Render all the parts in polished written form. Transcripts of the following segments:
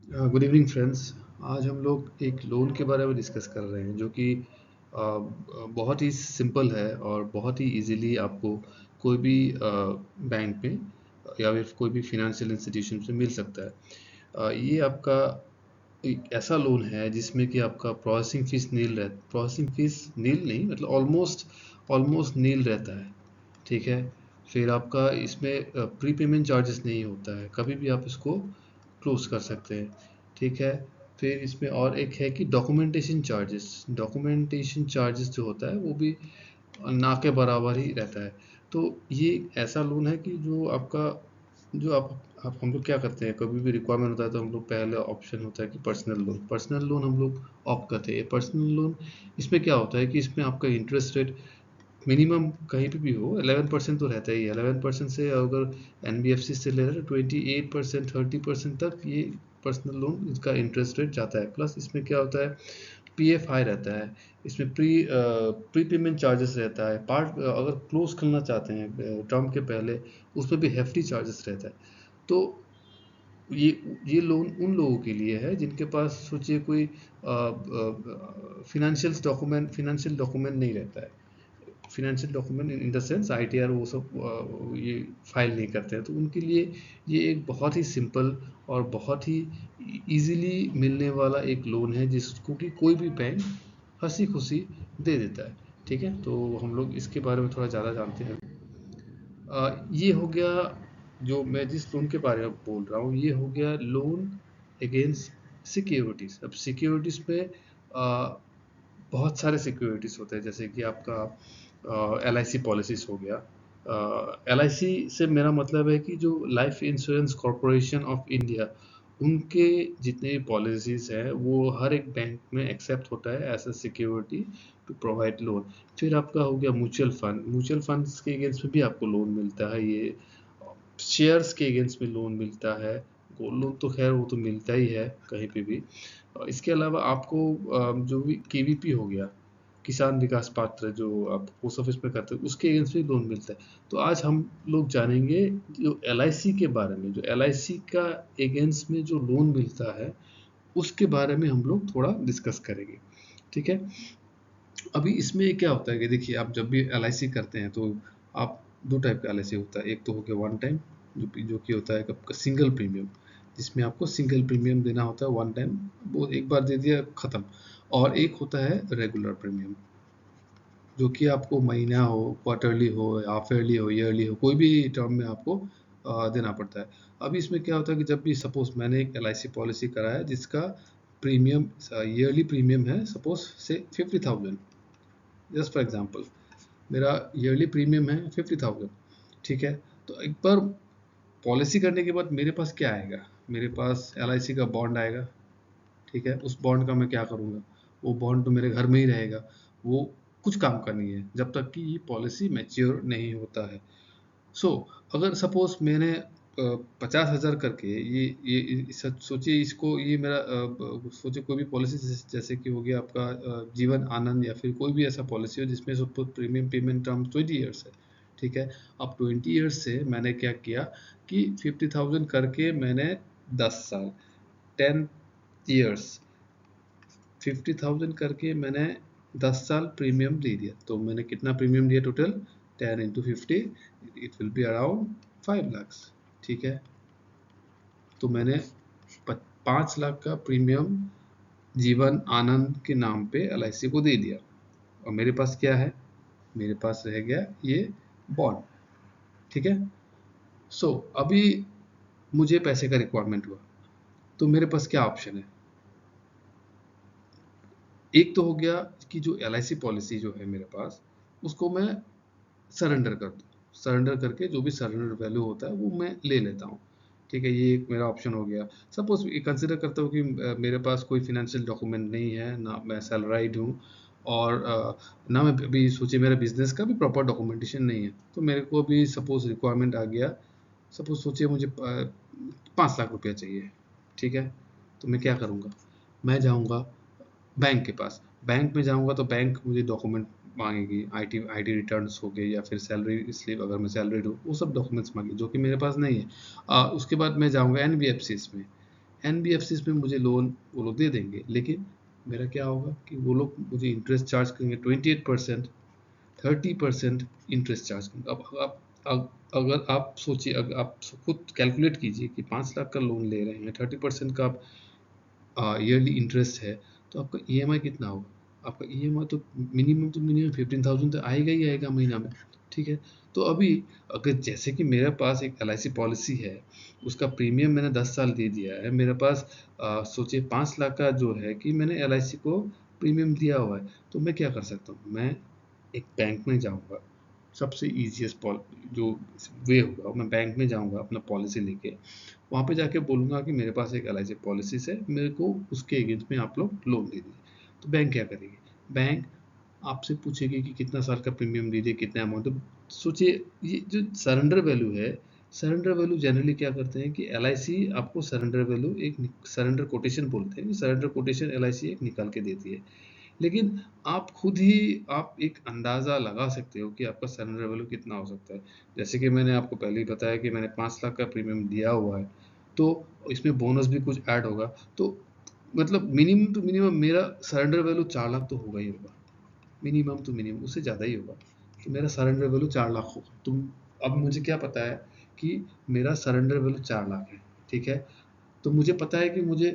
Good evening friends. आज हम लोग एक लोन के बारे में डिस्कस कर रहे हैं जो कि बहुत ही सिंपल है और बहुत ही इजीली आपको कोई भी बैंक में या फिर कोई भी फिनेंशियल इंस्टीट्यूशन से मिल सकता है। ये आपका एक ऐसा लोन है जिसमें कि आपका प्रोसेसिंग फीस नील नहीं, मतलब ऑलमोस्ट ऑलमोस्ट नील रहता है। ठीक है। फिर आपका इसमें प्रीपेमेंट चार्जेस नहीं होता है, कभी भी आप इसको क्लोज कर सकते हैं। ठीक है। फिर इसमें और एक है कि डॉक्यूमेंटेशन चार्जेस जो होता है वो भी ना के बराबर ही रहता है। तो ये ऐसा लोन है कि जो आपका जो आप हम लोग क्या करते हैं, कभी भी रिक्वायरमेंट होता है तो हम लोग पहले ऑप्शन होता है कि पर्सनल लोन हम लोग ऑप्ट करते हैं। पर्सनल लोन इसमें क्या होता है कि इसमें आपका इंटरेस्ट रेट मिनिमम कहीं पे भी हो 11% तो रहता ही है। 11% से अगर एनबीएफसी से ले रहे हैं 28%, 30% तक ये पर्सनल लोन इसका इंटरेस्ट रेट जाता है। प्लस इसमें क्या होता है, पीएफ हाई रहता है। इसमें प्री पेमेंट चार्जेस रहता है। पार्ट अगर क्लोज करना चाहते हैं टर्म के पहले, उसमें भी हेफ्टी चार्जेस रहता है। तो ये ये लोन उन लोगों के लिए है जिनके पास सोचिए कोई फिनेंशियल डॉक्यूमेंट नहीं रहता है। Financial document in the sense ITR वो सब ये फाइल नहीं करते हैं, तो उनके लिए ये एक बहुत ही सिंपल और बहुत ही इजीली मिलने वाला एक लोन है जिसको कि कोई भी बैंक हंसी खुशी दे देता है। ठीक है, तो हम लोग इसके बारे में थोड़ा ज़्यादा जानते हैं। ये हो गया जो मैं जिस लोन के बारे में बोल रहा हूँ, ये हो गया लोन अगेंस्ट सिक्योरिटीज। अब सिक्योरिटीज में बहुत सारे सिक्योरिटीज होते हैं, जैसे कि आपका एल आई सी पॉलिसीज हो गया। एल आई सी से मेरा मतलब है कि जो life insurance corporation of India, उनके जितने भी पॉलिसीज हैं वो हर एक बैंक में एक्सेप्ट होता है as a security to provide loan. फिर आपका हो गया म्यूचुअल फंड्स के अगेंस्ट में भी आपको लोन मिलता है। ये शेयर्स के अगेंस्ट में लोन मिलता है। गोल्ड लोन तो खैर वो तो मिलता ही है कहीं पे भी। इसके अलावा आपको जो भी केवीपी हो गया, किसान विकास पात्र, जो आप पोस्ट ऑफिस में करते हैं, उसके अगेंस्ट भी लोन मिलता है। तो आज हम लोग जानेंगे जो एल के बारे में, जो एल का अगेंस्ट में जो लोन मिलता है उसके बारे में हम लोग थोड़ा डिस्कस करेंगे। ठीक है। अभी इसमें क्या होता है कि देखिए, आप जब भी एल करते हैं तो आप दो टाइप का एल होता है। एक तो हो गया वन टाइम, जो कि होता है आपका सिंगल प्रीमियम, जिसमें आपको सिंगल प्रीमियम देना होता है वन टाइम, वो एक बार दे दिया खत्म। और एक होता है रेगुलर प्रीमियम, जो कि आपको महीना हो, क्वार्टरली हो, हाफ ईयरली हो, ईयरली हो, कोई भी टर्म में आपको देना पड़ता है। अभी इसमें क्या होता है कि जब भी सपोज मैंने एक एल पॉलिसी करा है जिसका प्रीमियम, ईयरली प्रीमियम है सपोज से 50,000, जस्ट फॉर एग्जांपल मेरा ईयरली प्रीमियम है 50,000। ठीक है। तो एक बार पॉलिसी करने के बाद मेरे पास क्या आएगा, मेरे पास एल का बॉन्ड आएगा। ठीक है। उस बॉन्ड का मैं क्या करूँगा, वो बॉन्ड तो मेरे घर में ही रहेगा, वो कुछ काम का नहीं है जब तक कि ये पॉलिसी मैच्योर नहीं होता है। सो अगर सपोज मैंने 50,000 करके सोचिए इसको, ये मेरा सोचिए कोई भी पॉलिसी जैसे कि हो गया आपका जीवन आनंद, या फिर कोई भी ऐसा पॉलिसी हो जिसमें suppose premium payment term 20 years है। ठीक है। अब 20 ईयर्स से मैंने क्या किया कि 50,000 करके मैंने 10 साल, 10 ईयर्स, 50,000 करके मैंने 10 साल प्रीमियम दे दिया। तो मैंने कितना प्रीमियम दिया total, 10 into 50, it will be around 5 lakhs। ठीक है। तो मैंने 5 लाख का प्रीमियम जीवन आनंद के नाम पे एल को दे दिया। और मेरे पास क्या है, मेरे पास रह गया ये बॉन्ड। ठीक है। सो अभी मुझे पैसे का रिक्वायरमेंट हुआ, तो मेरे पास क्या ऑप्शन है। एक तो हो गया कि जो एल पॉलिसी जो है मेरे पास, उसको मैं सरेंडर कर दूँ, सरेंडर करके जो भी सरेंडर वैल्यू होता है वो मैं ले लेता हूँ। ठीक है, ये एक मेरा ऑप्शन हो गया। सपोज कंसिडर करता हूँ कि मेरे पास कोई फिनेंशियल डॉक्यूमेंट नहीं है, ना मैं सैलराइड हूँ, और ना मैं अभी सोचिए मेरा बिजनेस का भी प्रॉपर डॉक्यूमेंटेशन नहीं है। तो मेरे को भी सपोज रिक्वायरमेंट आ गया, सपोज सोचिए मुझे 5 लाख रुपया चाहिए। ठीक है। तो मैं क्या करूँगा, मैं जाऊँगा बैंक के पास। बैंक में जाऊँगा तो बैंक मुझे डॉक्यूमेंट माँगेगी, आईटी रिटर्न्स हो गए, या फिर सैलरी स्लिप, अगर मैं सैलरीड हूँ वो सब डॉक्यूमेंट्स मांगे जो कि मेरे पास नहीं है। उसके बाद मैं जाऊँगा एनबीएफसीज में। एनबीएफसीज में मुझे लोन वो लोग दे देंगे, लेकिन मेरा क्या होगा कि वो लोग मुझे इंटरेस्ट चार्ज करेंगे 28%, 30% इंटरेस्ट चार्ज करेंगे। अगर आप सोचिए, अगर आप खुद कैलकुलेट कीजिए कि 5 लाख का लोन ले रहे हैं, 30% का आप ईयरली इंटरेस्ट है, तो आपका ईएमआई कितना होगा? आपका ईएमआई तो मिनिमम 15,000 तो आएगा ही आएगा महीना में, ठीक है। तो अभी अगर जैसे कि मेरे पास एक एलआईसी पॉलिसी है, उसका प्रीमियम मैंने 10 साल दे दिया है, मेरे पास सोचिए 5 लाख का जो है कि मैंने एलआईसी को प्रीमियम दिया हुआ है, तो मैं क्या कर सकता हूँ? मैं एक बैंक में जाऊँगा, सबसे ईजिएस्ट जो वे होगा, मैं बैंक में जाऊँगा अपना पॉलिसी लेके, वहाँ पे जाके बोलूँगा कि मेरे पास एक एलआईसी पॉलिसीज है, मेरे को उसके अगेंस्ट में आप लोग लोन दे दीजिए। तो बैंक क्या करेगी? बैंक आपसे पूछेगी कि कितना साल का प्रीमियम दीजिए, कितना अमाउंट। तो सोचिए, ये जो सरेंडर वैल्यू है, सरेंडर वैल्यू जनरली क्या करते हैं कि एलआईसी आपको सरेंडर वैल्यू एक सरेंडर कोटेशन बोलते हैं, सरेंडर कोटेशन एलआईसी एक निकाल के देती है। लेकिन आप खुद ही आप एक अंदाज़ा लगा सकते हो कि आपका सरेंडर वैल्यू कितना हो सकता है। जैसे कि मैंने आपको पहले ही बताया कि मैंने 5 लाख का प्रीमियम दिया हुआ है, तो इसमें बोनस भी कुछ ऐड होगा, तो मतलब मिनिमम टू मिनिमम मेरा सरेंडर वैल्यू 4 लाख तो होगा ही होगा, मिनिमम टू मिनिमम उससे ज़्यादा ही होगा। तो मेरा सरेंडर वैल्यू 4 लाख होगा। तो अब मुझे क्या पता है कि मेरा सरेंडर वैल्यू 4 लाख है, ठीक है। तो मुझे पता है कि मुझे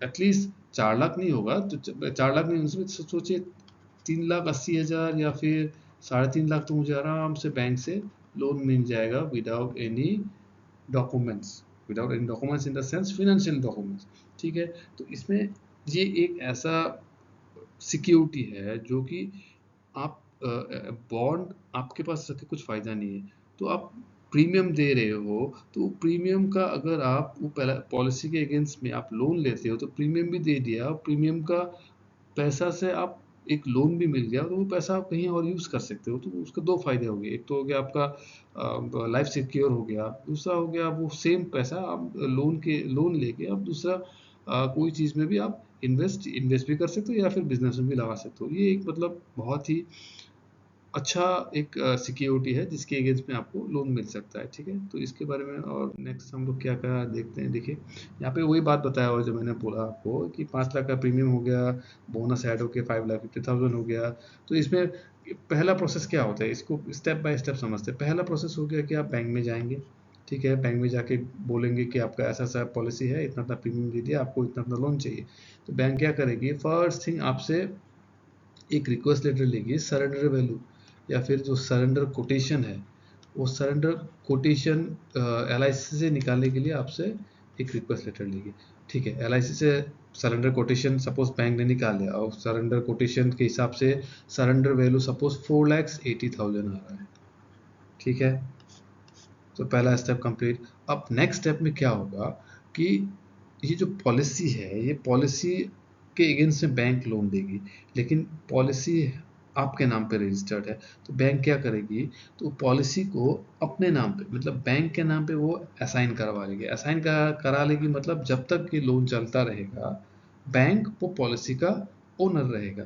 एटलीस्ट 4 लाख नहीं होगा, तो 4 लाख नहीं, उसमें सोचिए 3,80,000 या फिर 3.5 लाख तो मुझे आराम से बैंक से लोन मिल जाएगा without any documents, without any documents in the sense financial documents, ठीक है। तो इसमें ये एक ऐसा सिक्योरिटी है जो कि आप बॉन्ड आपके पास रख के कुछ फ़ायदा नहीं है। तो आप प्रीमियम दे रहे हो, तो प्रीमियम का अगर आप वो पहला पॉलिसी के अगेंस्ट में आप लोन लेते हो, तो प्रीमियम भी दे दिया, प्रीमियम का पैसा से आप एक लोन भी मिल गया, तो वो पैसा आप कहीं और यूज़ कर सकते हो। तो उसके 2 फ़ायदे हो गए, एक तो हो गया आपका लाइफ सिक्योर हो गया, दूसरा हो गया वो सेम पैसा आप लोन लेके आप दूसरा कोई चीज़ में भी आप इन्वेस्ट भी कर सकते हो या फिर बिज़नेस में भी लगा सकते हो। ये एक मतलब बहुत ही अच्छा एक सिक्योरिटी है जिसके अगेंस्ट में आपको लोन मिल सकता है, ठीक है। तो इसके बारे में और नेक्स्ट हम लोग क्या क्या देखते हैं, देखिए यहाँ पे वही बात बताया हुआ जो मैंने बोला आपको कि 5 लाख का प्रीमियम हो गया, बोनस ऐड होके 5,50,000 हो गया। तो इसमें पहला प्रोसेस क्या होता है, इसको स्टेप बाय स्टेप समझते हैं। पहला प्रोसेस हो गया कि आप बैंक में जाएंगे, ठीक है, बैंक में जाके बोलेंगे कि आपका ऐसा ऐसा पॉलिसी है, इतना इतना प्रीमियम दीजिए, आपको इतना इतना लोन चाहिए। तो बैंक क्या करेगी, फर्स्ट थिंग आपसे एक रिक्वेस्ट लेटर लेगी, सरेंडर वैल्यू या फिर जो सरेंडर कोटेशन है, वो सरेंडर कोटेशन एलआईसी से निकालने के लिए आपसे एक रिक्वेस्ट लेटर लेगी, ठीक है। एलआईसी से सरेंडर कोटेशन सपोज बैंक ने निकाल लिया और सरेंडर कोटेशन के हिसाब से सरेंडर वैल्यू सपोज 4,80,000 आ रहा है, ठीक है। तो पहला स्टेप कंप्लीट। अब नेक्स्ट स्टेप में क्या होगा कि ये जो पॉलिसी है, ये पॉलिसी के अगेंस्ट में बैंक लोन देगी, लेकिन पॉलिसी आपके नाम पे रजिस्टर्ड है। तो बैंक क्या करेगी, तो पॉलिसी को अपने नाम पे मतलब बैंक के नाम पे वो असाइन करवा लेगी। असाइन करा लेगी मतलब जब तक ये लोन चलता रहेगा, बैंक वो पॉलिसी का ओनर रहेगा।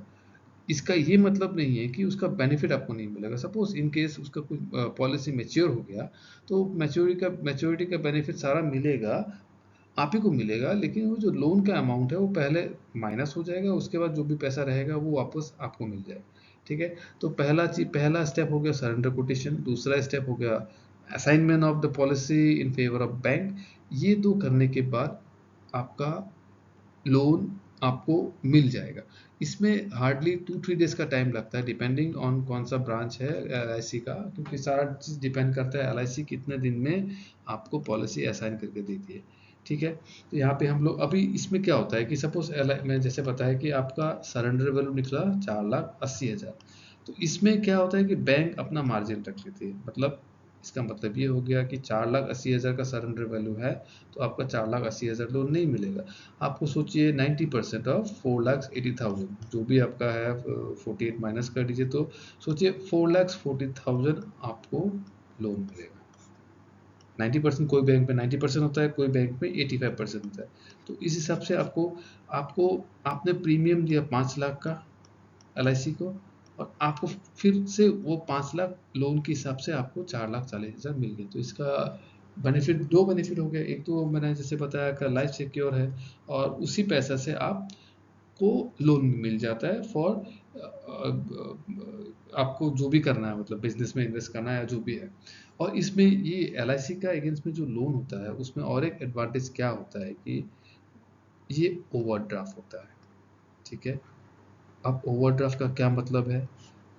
इसका ये मतलब नहीं है कि उसका बेनिफिट आपको नहीं मिलेगा। सपोज इन केस उसका कुछ पॉलिसी मैच्योर हो गया, तो मैच्योरिटी का बेनिफिट सारा मिलेगा, आप ही को मिलेगा, लेकिन वो जो लोन का अमाउंट है वो पहले माइनस हो जाएगा, उसके बाद जो भी पैसा रहेगा वो वापस आपको मिल जाएगा, ठीक है। तो पहला स्टेप हो गया सरेंडर कोटेशन, दूसरा स्टेप हो गया assignment of the policy in favour of bank. ये दो करने के बाद आपका लोन आपको मिल जाएगा। इसमें हार्डली 2-3 डेज का टाइम लगता है, डिपेंडिंग ऑन कौन सा ब्रांच है एलआईसी का, क्योंकि सारा चीज़ डिपेंड करता है एलआईसी कितने दिन में आपको पॉलिसी असाइन करके देती है, ठीक है। तो यहाँ पे हम लोग अभी इसमें क्या होता है कि सपोज मैं जैसे बताया कि आपका सरेंडर वैल्यू निकला 4,80,000। तो इसमें क्या होता है कि बैंक अपना मार्जिन रख लेती है, मतलब इसका मतलब ये हो गया कि 4,80,000 का सरेंडर वैल्यू है, तो आपका 4,80,000 लोन नहीं मिलेगा। आपको सोचिए 90% ऑफ 4,80,000 जो भी आपका है 48 माइनस कर दीजिए, तो सोचिए 4,40,000 आपको लोन मिलेगा। 90% कोई बैंक में 90% होता है, कोई बैंक में 85% होता है। तो इस हिसाब से आपको आपको आपने प्रीमियम दिया 5 लाख का एलआईसी को, और आपको फिर से वो 5 लाख लोन के हिसाब से आपको 4,40,000 मिल गए। तो इसका बेनिफिट, दो बेनिफिट हो गए। एक तो मैंने जैसे बताया कि लाइफ सिक्योर है और उसी पैसा से आपको लोन मिल जाता है फॉर आपको जो भी करना है, मतलब बिजनेस में इन्वेस्ट करना है या जो भी है। और इसमें ये LIC का अगेंस्ट में जो लोन होता है उसमें और एक एडवांटेज क्या होता है कि ये ओवरड्राफ्ट होता है। ठीक है, अब ओवरड्राफ्ट का क्या मतलब है?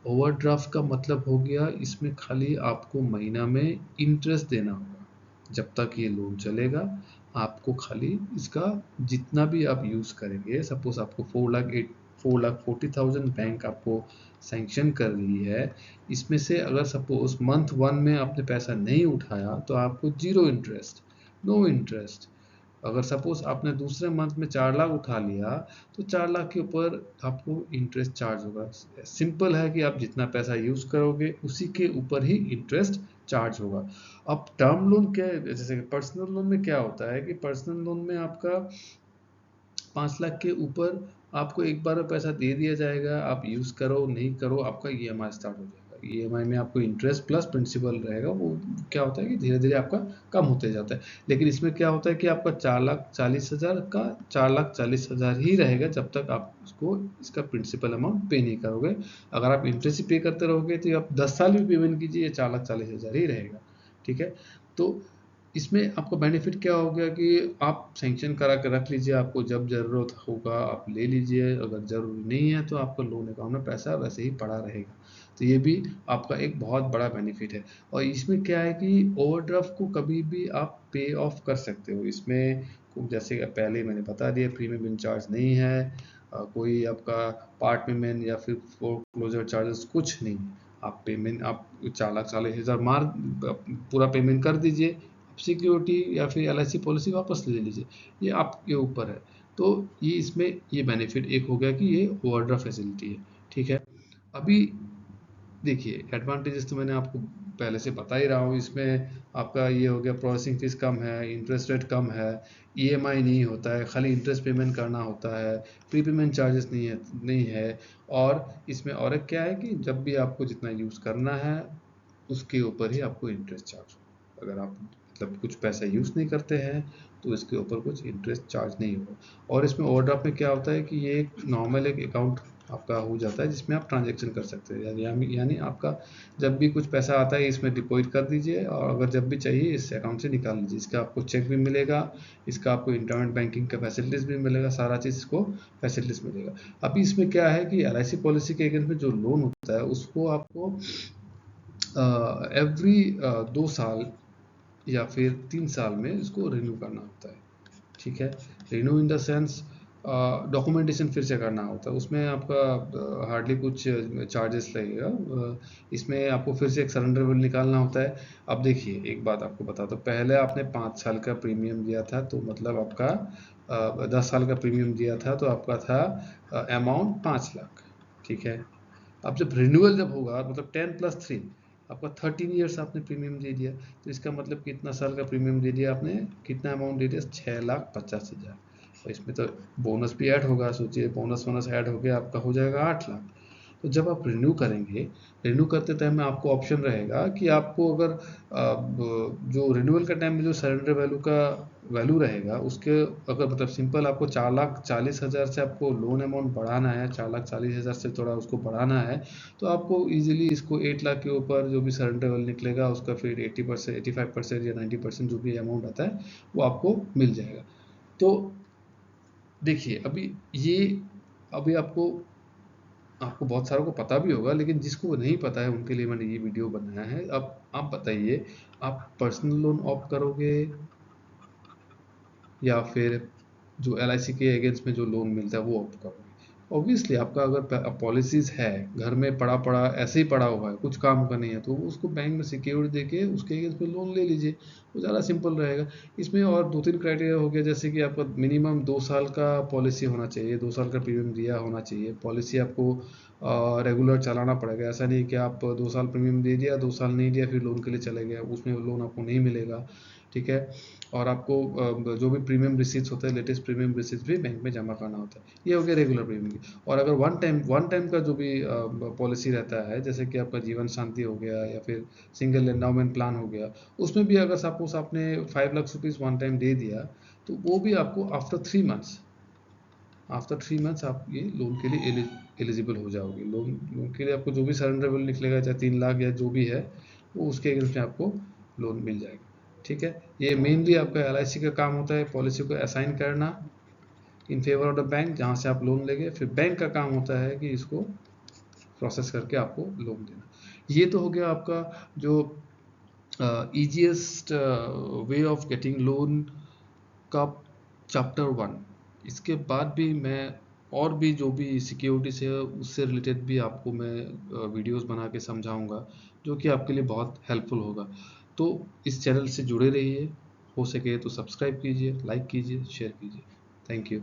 ओवरड्राफ्ट का मतलब हो गया इसमें खाली आपको महीना में इंटरेस्ट देना होगा। जब तक ये लोन चलेगा आपको खाली इसका जितना भी आप यूज़ करेंगे, सपोज आपको 4,40,000 बैंक आपको सैंक्शन कर रही है, इसमें से अगर सपोज मंथ 1 में आपने पैसा नहीं उठाया तो आपको जीरो इंटरेस्ट, नो इंटरेस्ट। अगर सपोज आपने दूसरे मंथ में 4 लाख उठा लिया तो 4 लाख के ऊपर आपको इंटरेस्ट चार्ज होगा। सिंपल है कि आप जितना पैसा यूज करोगे उसी के ऊपर ही इंटरेस्ट चार्ज होगा। अब टर्म लोन क्या है, जैसे पर्सनल लोन में क्या होता है कि पर्सनल लोन में आपका 5 लाख के ऊपर आपको एक बार में पैसा दे दिया जाएगा, आप यूज़ करो नहीं करो आपका EMI स्टार्ट हो जाएगा। EMI में आपको इंटरेस्ट प्लस प्रिंसिपल रहेगा, वो क्या होता है कि धीरे धीरे आपका कम होते जाता है। लेकिन इसमें क्या होता है कि आपका 4,40,000 का 4,40,000 ही रहेगा जब तक आप उसको इसका प्रिंसिपल अमाउंट पे नहीं करोगे। अगर आप इंटरेस्ट ही पे करते रहोगे तो आप 10 साल भी पेमेंट कीजिए 4,40,000 ही रहेगा। ठीक है, तो इसमें आपको बेनिफिट क्या हो गया कि आप सैंक्शन करा के रख लीजिए, आपको जब ज़रूरत होगा आप ले लीजिए, अगर ज़रूरी नहीं है तो आपका लोन अकाउंट में पैसा वैसे ही पड़ा रहेगा। तो ये भी आपका एक बहुत बड़ा बेनिफिट है। और इसमें क्या है कि ओवरड्राफ्ट को कभी भी आप पे ऑफ कर सकते हो। इसमें जैसे पहले मैंने बता दिया प्रीमियम इंचार्ज नहीं है, कोई आपका पार्ट पेमेंट या फिर फोरक्लोजर चार्जेस कुछ नहीं। आप पेमेंट आप 4,40,000 मार पूरा पेमेंट कर दीजिए, सिक्योरिटी या फिर LIC पॉलिसी वापस ले लीजिए, ये आपके ऊपर है। तो ये इसमें ये बेनिफिट एक हो गया कि ये ओवरड्राफ्ट फैसिलिटी है। ठीक है, अभी देखिए एडवांटेजेस तो मैंने आपको पहले से बता ही रहा हूँ। इसमें आपका ये हो गया प्रोसेसिंग फीस कम है, इंटरेस्ट रेट कम है, EMI नहीं होता है, खाली इंटरेस्ट पेमेंट करना होता है, प्री पेमेंट चार्जेस नहीं है। और इसमें और एक क्या है कि जब भी आपको जितना यूज़ करना है उसके ऊपर ही आपको इंटरेस्ट चार्ज होगा। अगर आप मतलब कुछ पैसा यूज़ नहीं करते हैं तो इसके ऊपर कुछ इंटरेस्ट चार्ज नहीं होगा। और इसमें ओवरड्राफ्ट में क्या होता है कि ये एक नॉर्मल एक अकाउंट आपका हो जाता है जिसमें आप ट्रांजैक्शन कर सकते हैं। यानी आपका जब भी कुछ पैसा आता है इसमें डिपॉजिट कर दीजिए और अगर जब भी चाहिए इस अकाउंट से निकाल लीजिए। इसका आपको चेक भी मिलेगा, इसका आपको इंटरनेट बैंकिंग का फैसिलिटीज़ भी मिलेगा, सारा चीज़ इसको फैसिलिटीज़ मिलेगा। अभी इसमें क्या है कि LIC पॉलिसी के अगेंस्ट में जो लोन होता है उसको आपको एवरी 2 साल या फिर 3 साल में इसको रिन्यू करना होता है। ठीक है, renew in the sense documentation फिर से करना होता है। उसमें आपका हार्डली कुछ चार्जेस लगेगा। इसमें आपको फिर से एक सरेंडर बिल निकालना होता है। अब देखिए एक बात आपको बताता हूँ, पहले आपने 5 साल का प्रीमियम दिया था तो मतलब आपका 10 साल का प्रीमियम दिया था तो आपका था अमाउंट 5 लाख। ठीक है, अब जब रिन्यूअल जब होगा मतलब 10+3 आपका 13 ईयर्स आपने प्रीमियम दे दिया, तो इसका मतलब कितना साल का प्रीमियम दे दिया आपने, कितना अमाउंट दे दिया, 6,50,000। और इसमें तो बोनस भी ऐड होगा, सोचिए बोनस वोनस ऐड हो गया आपका हो जाएगा 8 लाख। तो जब आप रिन्यू करेंगे, रिन्यू करते टाइम में आपको ऑप्शन रहेगा कि आपको अगर जो रिन्यूअल के टाइम में जो सरेंडर वैल्यू का वैल्यू रहेगा उसके अगर मतलब सिंपल आपको 4,40,000 से आपको लोन अमाउंट बढ़ाना है, 4,40,000 से थोड़ा उसको बढ़ाना है तो आपको इजीली इसको 8 लाख के ऊपर जो भी सरेंडर वैल्यू निकलेगा उसका फिर 80%, 85% या 90% जो भी अमाउंट आता है वो आपको मिल जाएगा। तो देखिए अभी आपको आपको बहुत सारों को पता भी होगा, लेकिन जिसको नहीं पता है उनके लिए मैंने ये वीडियो बनाया है। अब आप बताइए, आप पर्सनल लोन ऑप्ट करोगे या फिर जो LIC के अगेंस्ट में जो लोन मिलता है वो ऑप्ट करोगे? ऑब्वियसली आपका अगर पॉलिसीज है घर में पड़ा पड़ा ऐसे ही पड़ा हुआ है, कुछ काम का नहीं है, तो उसको बैंक में सिक्योरिटी देके उसके अगेंस्ट में लोन ले लीजिए, वो ज़्यादा सिंपल रहेगा। इसमें और 2-3 क्राइटेरिया हो गया, जैसे कि आपका मिनिमम 2 साल का पॉलिसी होना चाहिए, 2 साल का प्रीमियम दिया होना चाहिए। पॉलिसी आपको रेगुलर चलाना पड़ेगा, ऐसा नहीं कि आप 2 साल प्रीमियम दे दिया, 2 साल नहीं दिया फिर लोन के लिए चले गए, उसमें लोन आपको नहीं मिलेगा। ठीक है। और आपको जो भी प्रीमियम रिसीट्स होता है, लेटेस्ट प्रीमियम रिसीट्स भी बैंक में जमा करना होता है। ये हो गया रेगुलर प्रीमियम की। और अगर वन टाइम का जो भी पॉलिसी रहता है, जैसे कि आपका जीवन शांति हो गया या फिर सिंगल एंडाउमेंट प्लान हो गया, उसमें भी अगर सपोज आपने 5 लाख रुपीज़ वन टाइम दे दिया, तो वो भी आपको आफ्टर 3 मंथ्स आप ये लोन के लिए एलिजिबल हो जाओगे। लोन के लिए आपको जो भी सरेंडरेबल निकलेगा, चाहे 3 लाख या जो भी है, वो उसके अगेंस्ट में आपको लोन मिल जाएगा। ठीक है। ये मेनली आपका LIC का काम होता है, पॉलिसी को असाइन करना in favour of the bank, जहाँ से आप लोन लेंगे। फिर बैंक का काम होता है कि इसको प्रोसेस करके आपको लोन देना। ये तो हो गया आपका जो easiest way of getting loan का चैप्टर 1। इसके बाद भी मैं और भी जो भी सिक्योरिटी से उससे रिलेटेड भी आपको मैं वीडियोस बना के समझाऊंगा, जो कि आपके लिए बहुत हेल्पफुल होगा। तो इस चैनल से जुड़े रहिए, हो सके तो सब्सक्राइब कीजिए, लाइक कीजिए, शेयर कीजिए। Thank you.